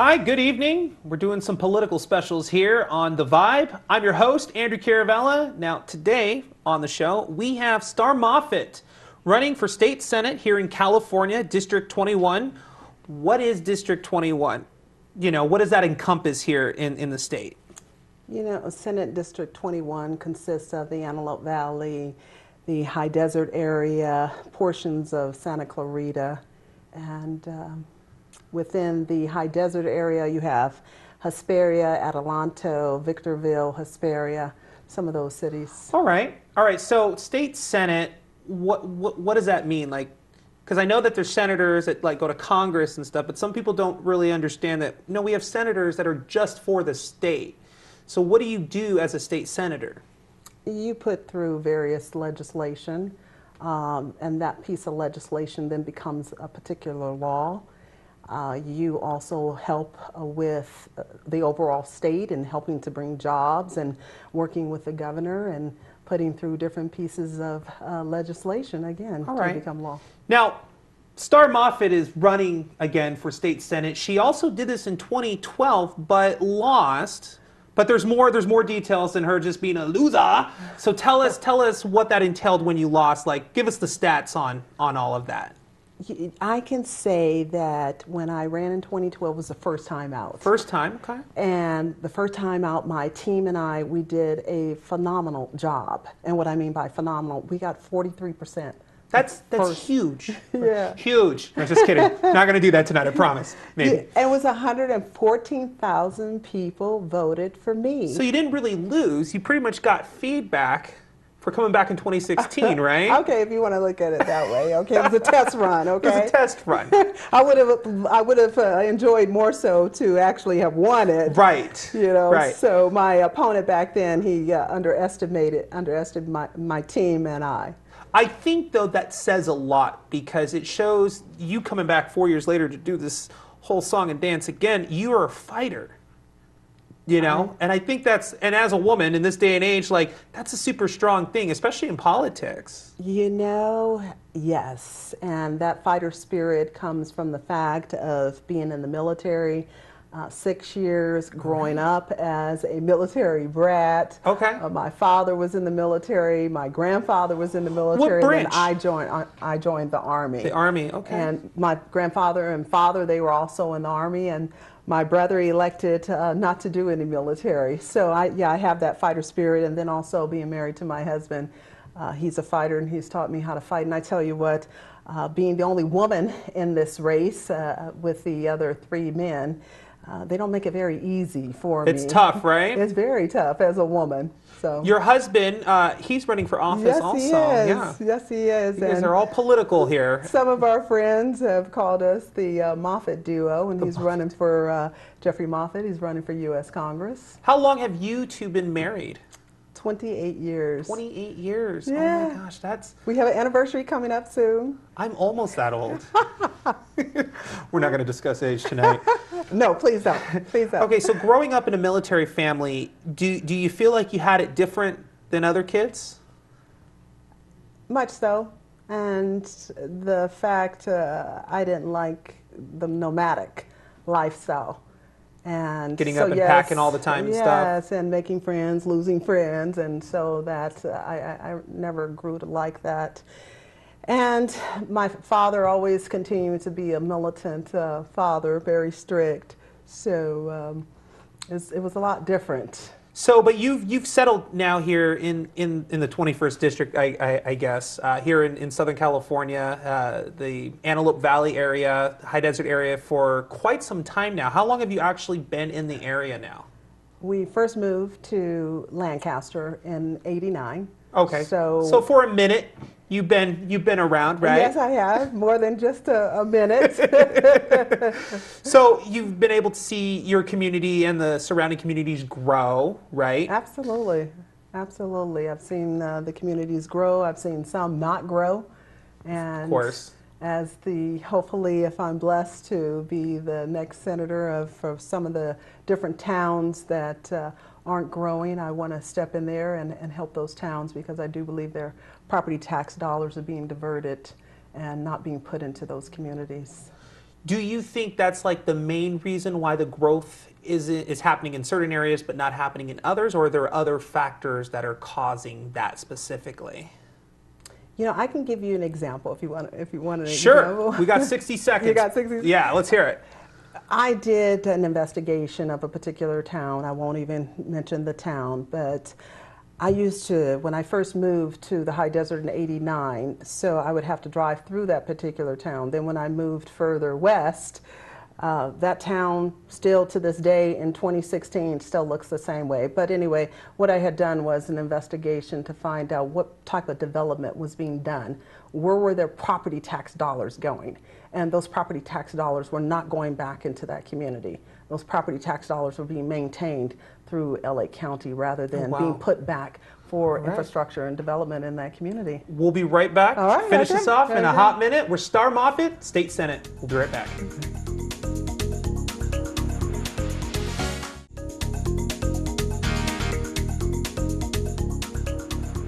Hi, good evening. We're doing some political specials here on The Vibe. I'm your host, Andrew CARAVELLA. Now, today on the show, we have Star Moffit running for state senate here in California, District 21. What is District 21? You know, what does that encompass here in the state? You know, Senate District 21 consists of the Antelope Valley, the High Desert area, portions of Santa Clarita, and within the High Desert area you have Hesperia, Adelanto, Victorville, Hesperia, some of those cities. All right. So state senate, what does that mean? Like, because I know that there's senators that like go to Congress and stuff, but some people don't really understand that. No, we have senators that are just for the state. So what do you do as a state senator? You put through various legislation, and that piece of legislation then becomes a particular law. You also help with the overall state and helping to bring jobs and working with the governor and putting through different pieces of legislation again to become law. Now, Star Moffit is running again for state senate. She also did this in 2012 but lost. But there's more details than her just being a loser. So tell us what that entailed when you lost. Like, give us the stats on all of that. I can say that when I ran in 2012 was the first time out. First time, okay. And the first time out, my team and we did a phenomenal job. And what I mean by phenomenal, we got 43%. That's huge. Yeah. Huge. No, just kidding. Not going to do that tonight, I promise. Maybe. Yeah, it was 114,000 people voted for me. So you didn't really lose. You pretty much got feedback for coming back in 2016, right? Okay, if you want to look at it that way. Okay, it was a test run. Okay, it was a test run. I would have enjoyed more so to actually have won it. Right. You know. Right. So my opponent back then, he underestimated my team and I. I think though that says a lot because it shows you coming back 4 years later to do this whole song and dance again. You are a fighter. You know, and I think and as a woman in this day and age, like, that's a super strong thing, especially in politics. You know, yes. And that fighter spirit comes from the fact of being in the military, 6 years growing up as a military brat. Okay. My father was in the military. My grandfather was in the military. What branch? And I joined the Army. The Army, okay. And my grandfather and father, they were also in the Army. And my brother elected not to do any military. So I have that fighter spirit, and then also being married to my husband. He's a fighter and he's taught me how to fight. And I tell you what, being the only woman in this race with the other three men, they don't make it very easy for me. It's tough, right? It's very tough as a woman. So your husband, he's running for office also. Yes, he is. Yeah. Yes, he is. Because they're all political here. Some of our friends have called us the Moffit duo, and he's running for Jeffrey Moffit. He's running for U.S. Congress. How long have you two been married? 28 years. 28 years. Yeah. Oh my gosh, that's... We have an anniversary coming up soon. I'm almost that old. We're not going to discuss age tonight. No, please don't. Please don't. Okay, so growing up in a military family, do you feel like you had it different than other kids? Much so. And the fact I didn't like the nomadic lifestyle. And getting so, up and packing all the time and stuff. Yes, and making friends, losing friends, and so that I never grew to like that. And my father always continued to be a militant father, very strict. So it was a lot different. So, but you've settled now here in the 21st district, I guess, here in Southern California, the Antelope Valley area, High Desert area for quite some time now. How long have you actually been in the area now? We first moved to Lancaster in '89. Okay. So for a minute, you've been around, right? Yes, I have, more than just a minute. So you've been able to see your community and the surrounding communities grow, right? Absolutely. Absolutely. I've seen the communities grow. I've seen some not grow. And of course. As hopefully, if I'm blessed to be the next senator for some of the different towns that aren't growing, I want to step in there and help those towns, because I do believe their property tax dollars are being diverted and not being put into those communities. Do you think that's like the main reason why the growth is happening in certain areas but not happening in others, or are there other factors that are causing that specifically? You know, I can give you an example if you want. If you want an Sure. example. We got 60 seconds. You got 60 seconds? Yeah, let's hear it. I did an investigation of a particular town. I won't even mention the town, but I used to, when I first moved to the high desert in '89, so I would have to drive through that particular town. Then when I moved further west, that town still to this day in 2016 still looks the same way. But anyway, what I had done was an investigation to find out what type of development was being done. Where were their property tax dollars going? And those property tax dollars were not going back into that community. Those property tax dollars were being maintained through LA County rather than being put back for infrastructure and development in that community. We'll be right back. All right, Finish this off in a hot minute. We're Star Moffit, State Senate. We'll be right back.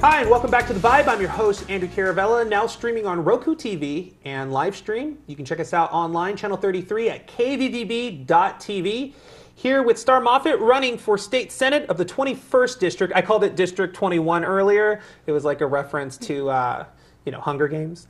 Hi, and welcome back to The Vibe. I'm your host, Andrew Caravella, now streaming on Roku TV and Livestream. You can check us out online, channel 33 at KVVB.TV. Here with Star Moffit running for State Senate of the 21st District. I called it District 21 earlier. It was like a reference to, you know, Hunger Games.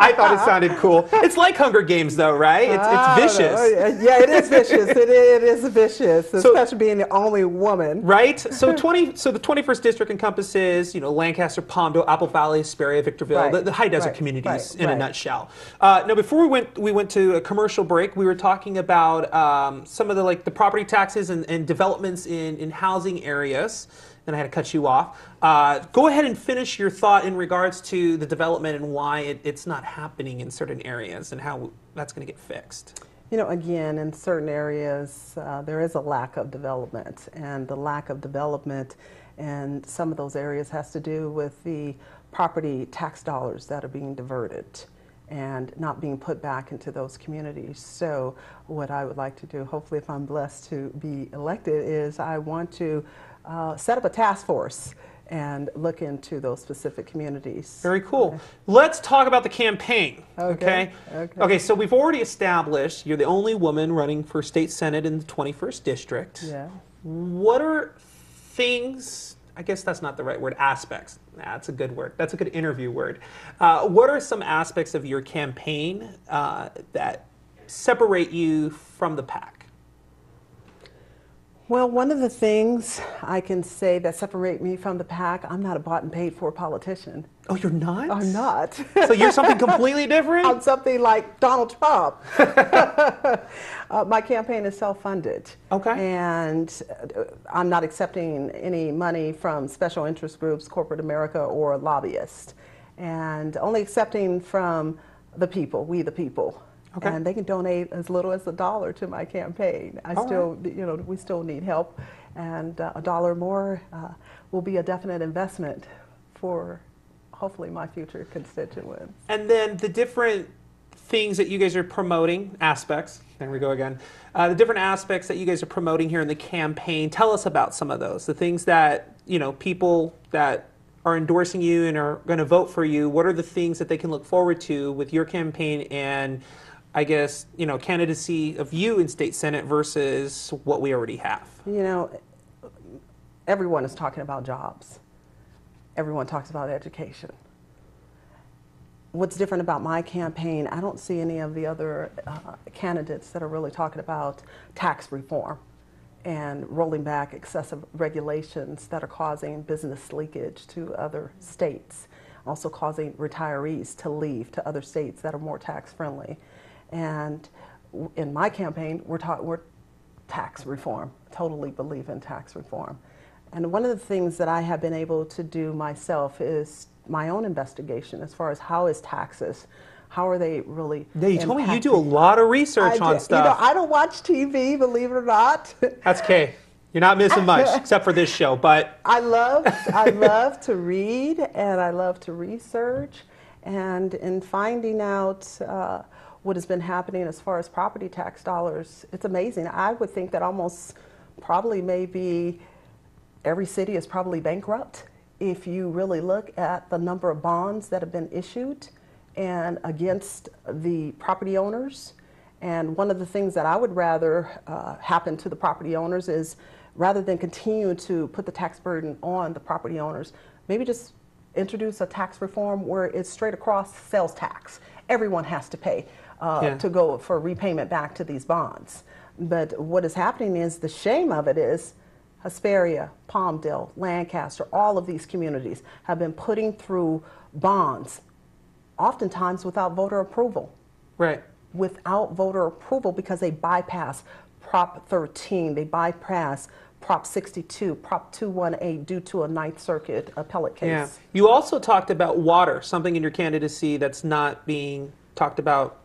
I thought it sounded cool. It's like Hunger Games, though, right? It's vicious. Yeah, it is vicious. It is vicious, especially being the only woman. Right. So the 21st District encompasses, you know, Lancaster, Palmdale, Apple Valley, Hesperia, Victorville, the high desert communities in a nutshell. Now, before we went to a commercial break, we were talking about some of the property taxes and developments in housing areas. And I had to cut you off. Go ahead and finish your thought in regards to the development and why it's not happening in certain areas and how that's going to get fixed. You know, again, in certain areas, there is a lack of development, and the lack of development in some of those areas has to do with the property tax dollars that are being diverted and not being put back into those communities. So what I would like to do, hopefully if I'm blessed to be elected, is I want to set up a task force and look into those specific communities. Very cool. Let's talk about the campaign. Okay. So we've already established you're the only woman running for State Senate in the 21st District. Yeah. What are things, I guess that's not the right word, aspects. That's a good word. That's a good interview word. What are some aspects of your campaign that separate you from the pack? Well, one of the things I can say that separate me from the pack, I'm not a bought and paid for politician. Oh, you're not? I'm not. So you're something completely different? I'm something like Donald Trump. My campaign is self-funded. Okay. And I'm not accepting any money from special interest groups, corporate America, or lobbyists. And only accepting from the people, we the people. Okay. And they can donate as little as $1 to my campaign. We still need help, and $1 more will be a definite investment for hopefully my future constituents. And then the different things that you guys are promoting, aspects, there we go again, the different aspects that you guys are promoting here in the campaign. Tell us about some of those, the things that, you know, people that are endorsing you and are going to vote for you, what are the things that they can look forward to with your campaign and I guess, you know, candidacy of you in State Senate versus what we already have? You know, everyone is talking about jobs. Everyone talks about education. What's different about my campaign, I don't see any of the other candidates that are really talking about tax reform and rolling back excessive regulations that are causing business leakage to other states, also causing retirees to leave to other states that are more tax friendly. And in my campaign, we're tax reform, totally believe in tax reform. And one of the things that I have been able to do myself is my own investigation as far as how is taxes, how are they really you told me you do a lot of research on stuff. You know, I don't watch TV, believe it or not. That's okay. You're not missing much, except for this show, but... I love to read, and I love to research, and in finding out what has been happening as far as property tax dollars, it's amazing. I would think that almost probably maybe every city is probably bankrupt if you really look at the number of bonds that have been issued and against the property owners And one of the things that I would rather happen to the property owners is, rather than continue to put the tax burden on the property owners, maybe just introduce a tax reform where it's straight across sales tax. Everyone has to pay to go for repayment back to these bonds. But what is happening is, the shame of it is, Hesperia, Palmdale, Lancaster, all of these communities have been putting through bonds, oftentimes without voter approval. Right. Without voter approval, because they bypass Prop 13, they bypass Prop 62, Prop 218 due to a Ninth Circuit appellate case. Yeah. You also talked about water, something in your candidacy that's not being talked about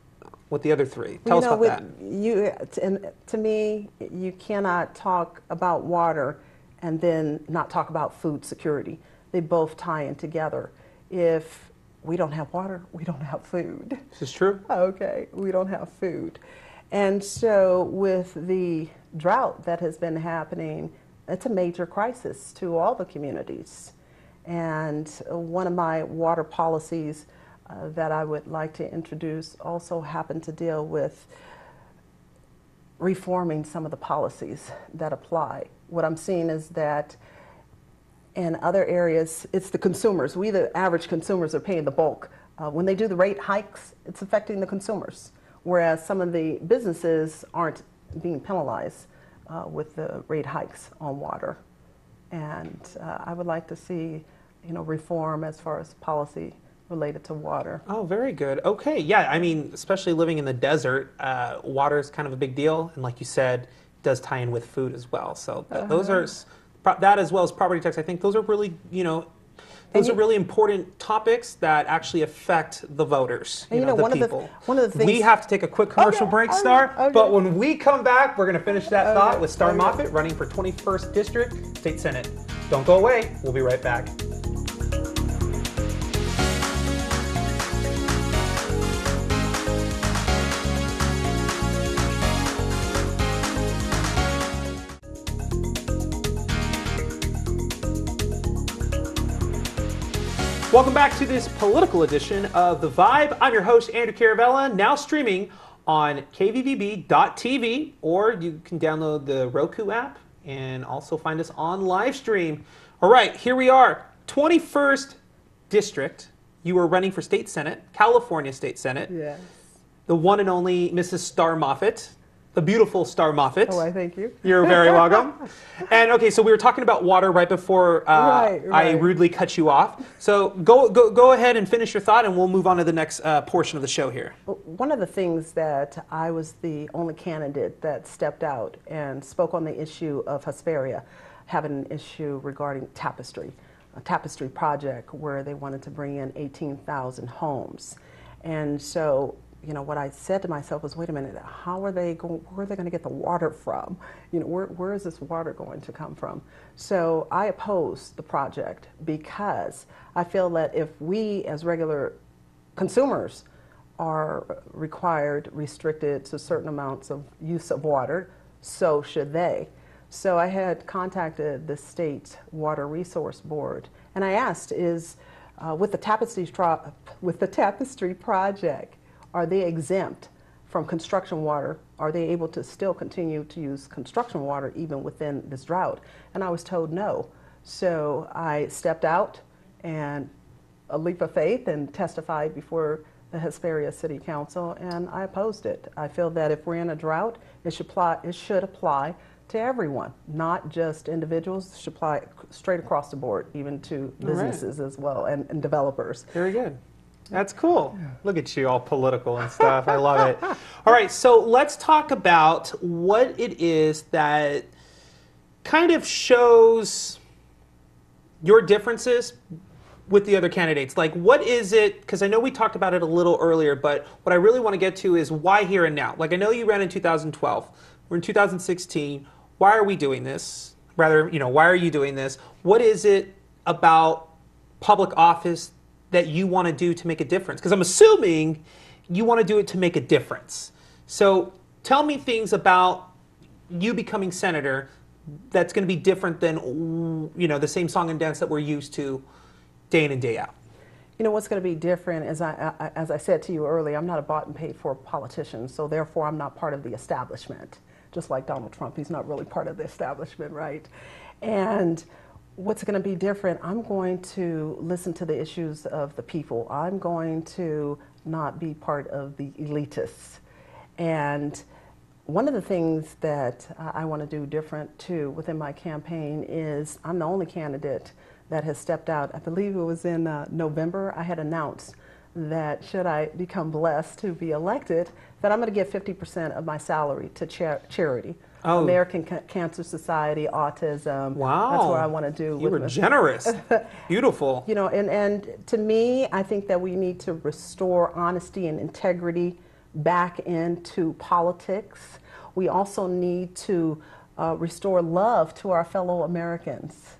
with the other three. Tell us about that. To me, you cannot talk about water and then not talk about food security. They both tie in together. If we don't have water, we don't have food. This is true. Okay, we don't have food. And so with the drought that has been happening, it's a major crisis to all the communities. And one of my water policies that I would like to introduce also happen to deal with reforming some of the policies that apply. What I'm seeing is that in other areas, it's the consumers. We, the average consumers, are paying the bulk. When they do the rate hikes, it's affecting the consumers, whereas some of the businesses aren't being penalized with the rate hikes on water. And I would like to see, reform as far as policy related to water. Oh, very good. Okay, yeah, I mean, especially living in the desert, water is kind of a big deal, and like you said, it does tie in with food as well. So those are, that as well as property tax, I think those are really, those are really important topics that actually affect the voters, the people. One of the things, we have to take a quick commercial break, Star, but when we come back, we're going to finish that thought with Star Moffit running for 21st District State Senate. Don't go away. We'll be right back. Welcome back to this political edition of The Vibe. I'm your host, Andrew Caravella, now streaming on KVVB.TV, or you can download the Roku app and also find us on Livestream. All right, here we are, 21st District. You are running for State Senate, California State Senate. Yes. The one and only Mrs. Star Moffit. The beautiful Star Moffit. Oh, I thank you. You're very welcome. And okay, so we were talking about water right before I rudely cut you off. So go ahead and finish your thought, and we'll move on to the next portion of the show here. One of the things that I was the only candidate that stepped out and spoke on the issue of Hesperia having an issue regarding Tapestry, a Tapestry project where they wanted to bring in 18,000 homes. And so, what I said to myself was, wait a minute, where are they going to get the water from? Where is this water going to come from? So I opposed the project because I feel that if we as regular consumers are restricted to certain amounts of use of water, so should they. So I had contacted the State Water Resource Board, and I asked, with the Tapestry project, are they exempt from construction water? Are they able to still continue to use construction water even within this drought? And I was told no. So I stepped out and a leap of faith and testified before the Hesperia City Council, and I opposed it. I feel that if we're in a drought, it should apply to everyone, not just individuals. It should apply straight across the board, even to businesses as well and developers. Very good. That's cool. Look at you, all political and stuff. I love it. All right, so let's talk about what it is that kind of shows your differences with the other candidates. Like, what is it, because I know we talked about it a little earlier, but what I really want to get to is why here and now? Like, I know you ran in 2012. We're in 2016. Why are we doing this? Rather, why are you doing this? What is it about public office that you want to do to make a difference? Because I'm assuming you want to do it to make a difference. So tell me things about you becoming senator that's going to be different than, the same song and dance that we're used to day in and day out. You know, what's going to be different is, as I said to you earlier, I'm not a bought and paid for politician, so therefore I'm not part of the establishment. Just like Donald Trump, he's not really part of the establishment, right? And what's going to be different, I'm going to listen to the issues of the people. I'm going to not be part of the elitists. And one of the things that I want to do different too within my campaign is I'm the only candidate that has stepped out. I believe it was in November. I had announced that should I become blessed to be elected, that I'm going to give 50% of my salary to charity. Oh. American Cancer Society, autism. Wow. That's what I want to do. You were generous. Beautiful. You know, and to me, I think that we need to restore honesty and integrity back into politics. We also need to restore love to our fellow Americans,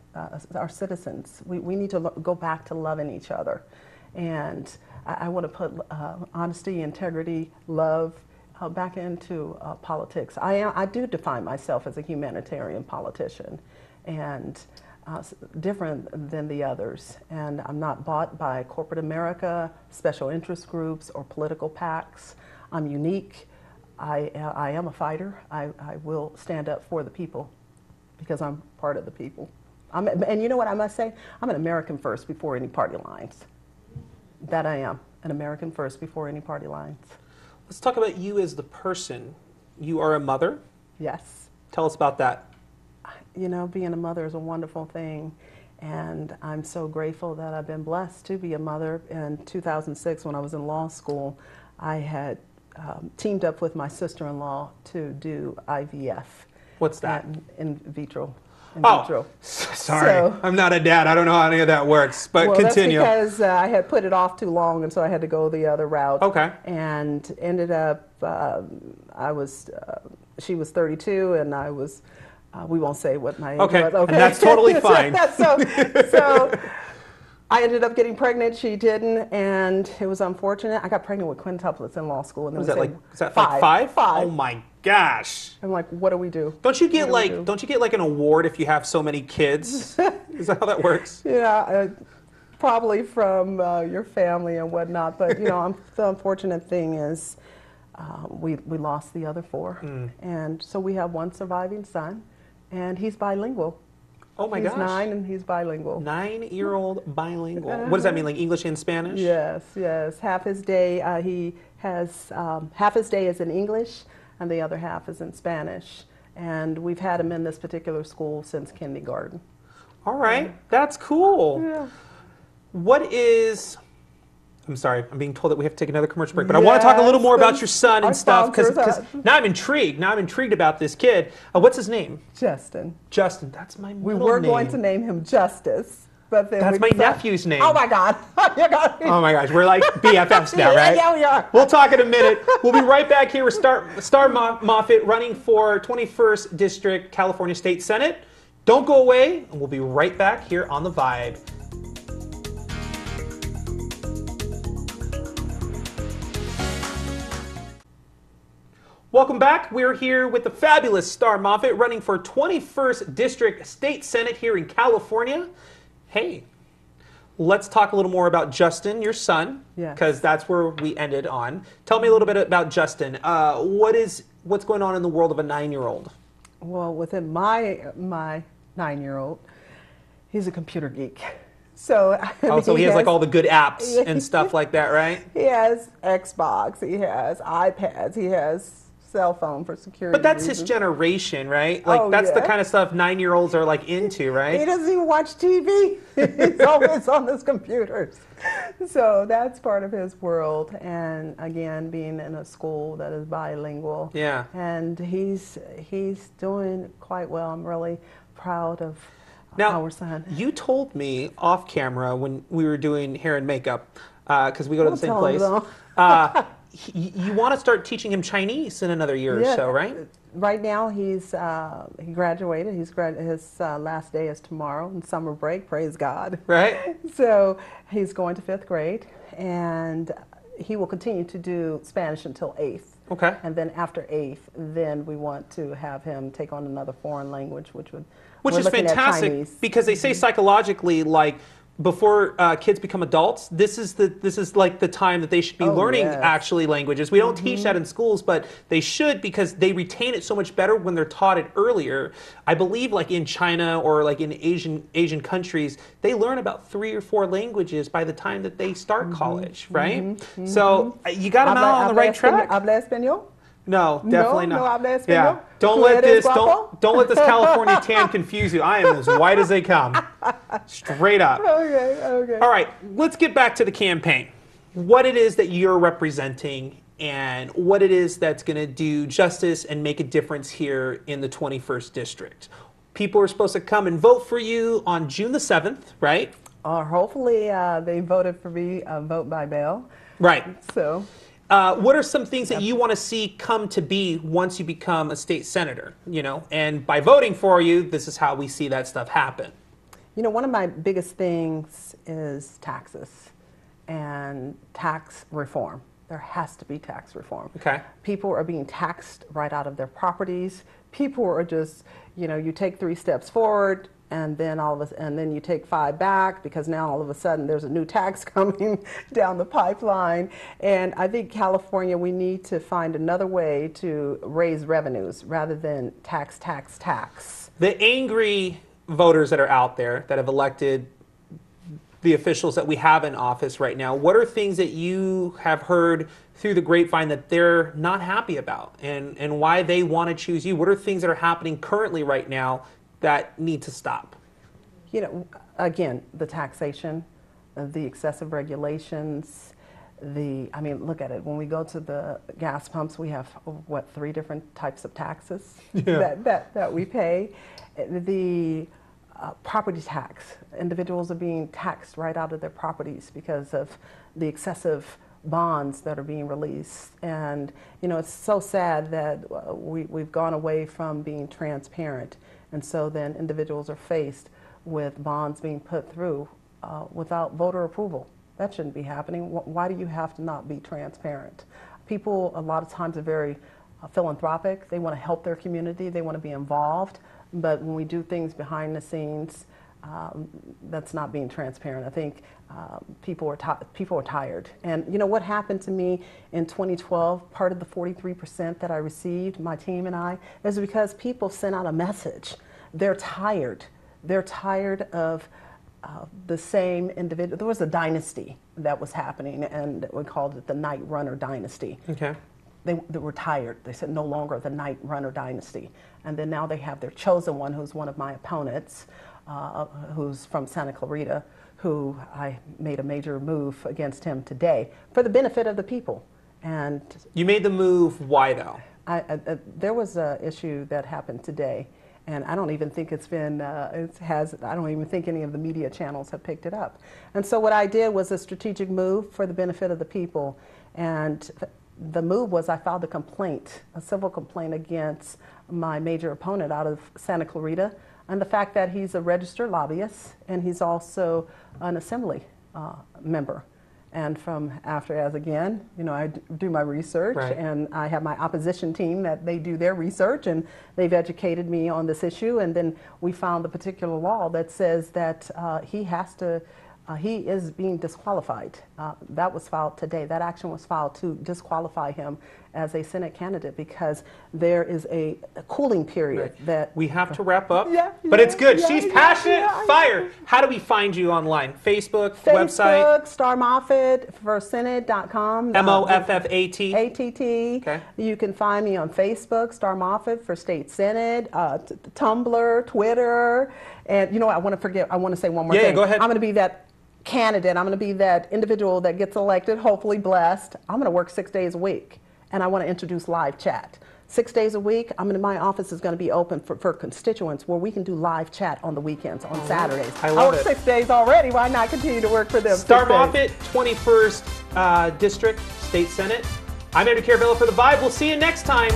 our citizens. We need to go back to loving each other. And I want to put honesty, integrity, love back into politics. I do define myself as a humanitarian politician, and different than the others. And I'm not bought by corporate America, special interest groups, or political PACs. I'm unique. I am a fighter. I will stand up for the people because I'm part of the people. And you know what I must say? I'm an American first before any party lines. That I am, an American first before any party lines. Let's talk about you as the person. You are a mother? Yes. Tell us about that. You know, being a mother is a wonderful thing, and I'm so grateful that I've been blessed to be a mother. In 2006, when I was in law school, I had teamed up with my sister-in-law to do IVF. What's that? In vitro. Sorry. So, I'm not a dad. I don't know how any of that works, but well, continue. That's because I had put it off too long, and so I had to go the other route. Okay. And ended up, she was 32, and I was, we won't say what my age was. Okay. And that's totally fine. so I ended up getting pregnant. She didn't, and it was unfortunate. I got pregnant with quintuplets in law school. And was that like five? Five. Oh my gosh! I'm like, what do we do? Don't you get like an award if you have so many kids? Is that how that works? Yeah, probably from your family and whatnot. But you know, the unfortunate thing is we lost the other four, and so we have one surviving son, and he's bilingual. Oh my gosh. He's 9 and he's bilingual. 9-year-old bilingual. What does that mean, like English and Spanish? Yes, yes. Half his day, he has, half his day is in English and the other half is in Spanish. And we've had him in this particular school since kindergarten. All right, that's cool. Yeah. What is... I'm sorry, I'm being told that we have to take another commercial break, but I want to talk a little more about your son and stuff, because now I'm intrigued. Now I'm intrigued about this kid. What's his name? Justin. Justin, that's my middle name. We were going to name him Justice, but then that's my nephew's name. Oh my God. Oh my gosh, we're like BFFs now, right? Yeah, we are. We'll talk in a minute. We'll be right back here with Star Moffit running for 21st District, California State Senate. Don't go away, and we'll be right back here on The Vibe. Welcome back. We're here with the fabulous Star Moffit running for 21st District State Senate here in California. Hey, let's talk a little more about Justin, your son, because that's where we ended on. Tell me a little bit about Justin. What's going on in the world of a 9-year-old? Well, within my 9-year-old, he's a computer geek. So, so he has like all the good apps and stuff like that, right? He has Xbox, he has iPads, he has cell phone for security But that's reasons. his generation, right? Like that's the kind of stuff 9-year-olds are like into, right? He doesn't even watch TV. He's always on his computers. So that's part of his world. And again, being in a school that is bilingual. Yeah. And he's doing quite well. I'm really proud of now, our son. You told me off camera when we were doing hair and makeup, because we go to the same place. You want to start teaching him Chinese in another year or so, right? Right now, he graduated. His last day is tomorrow in summer break. Praise God. Right. So he's going to 5th grade, and he will continue to do Spanish until 8th. Okay. And then after 8th, then we want to have him take on another foreign language, which is fantastic because they say psychologically, like, before kids become adults, this is like the time that they should be learning actually languages. We don't teach that in schools, but they should, because they retain it so much better when they're taught it earlier. I believe like in China or like in Asian countries, they learn about 3 or 4 languages by the time that they start college, right? So you got them out on the right track. ¿Habla español? No, definitely not. No habla español? Yeah. Don't let this California tan confuse you. I am as white as they come. Straight up. Okay. All right, let's get back to the campaign. What it is that you're representing and what it is that's going to do justice and make a difference here in the 21st District. People are supposed to come and vote for you on June the 7th, right? Hopefully they voted for me, vote by mail. Right. So. What are some things that you want to see come to be once you become a state senator? You know, and by voting for you, this is how we see that stuff happen. You know, one of my biggest things is taxes and tax reform. There has to be tax reform. Okay. People are being taxed right out of their properties. People are just, you know, you take 3 steps forward, and then you take 5 back, because now all of a sudden there's a new tax coming down the pipeline. And I think California, we need to find another way to raise revenues rather than tax. The angry voters that are out there that have elected the officials that we have in office right now, what are things that you have heard through the grapevine that they're not happy about, and why they want to choose you? What are things that are happening currently right now that need to stop? You know, again, the taxation, the excessive regulations, I mean, look at it. When we go to the gas pumps, we have, what, 3 different types of taxes that we pay. The property tax. Individuals are being taxed right out of their properties because of the excessive bonds that are being released. And, you know, it's so sad that we've gone away from being transparent. And so then individuals are faced with bonds being put through without voter approval. That shouldn't be happening. Why do you have to not be transparent? People a lot of times are very philanthropic. They want to help their community. They want to be involved. But when we do things behind the scenes, that's not being transparent. I think people are tired. And you know what happened to me in 2012, part of the 43% that I received, my team and I, is because people sent out a message. They're tired. They're tired of the same individual. There was a dynasty that was happening, and we called it the Night Runner dynasty. Okay. They were tired. They said no longer the Night Runner dynasty. And then now they have their chosen one, who's one of my opponents, who's from Santa Clarita, who I made a major move against him today for the benefit of the people. And you made the move. Why though? There was an issue that happened today, and I don't even think it's been, I don't even think any of the media channels have picked it up. And so what I did was a strategic move for the benefit of the people. And the move was I filed a complaint, a civil complaint against my major opponent out of Santa Clarita, and the fact that he's a registered lobbyist and he's also an assembly member. And again, you know, I do my research, right, and I have my opposition team that they do their research, and they've educated me on this issue. And then we found the particular law that says that he is being disqualified. That was filed today. That action was filed to disqualify him as a Senate candidate because there is a cooling period that... We have to wrap up, but it's good. She's passionate, fire. How do we find you online? Facebook, website? Star Moffit for Senate.com. Moffat. ATT. Okay. You can find me on Facebook, Star Moffit for State Senate, Tumblr, Twitter. And you know what, I want to say one more thing. Yeah, go ahead. I'm going to be that candidate. I'm going to be that individual that gets elected, hopefully blessed. I'm going to work 6 days a week, and I want to introduce live chat. 6 days a week, my office is going to be open for constituents where we can do live chat on the weekends, on Saturdays. I love work it. 6 days already. Why not continue to work for them? Star Moffit, 21st District, State Senate. I'm Andrew CARAVELLA for The Vibe. We'll see you next time.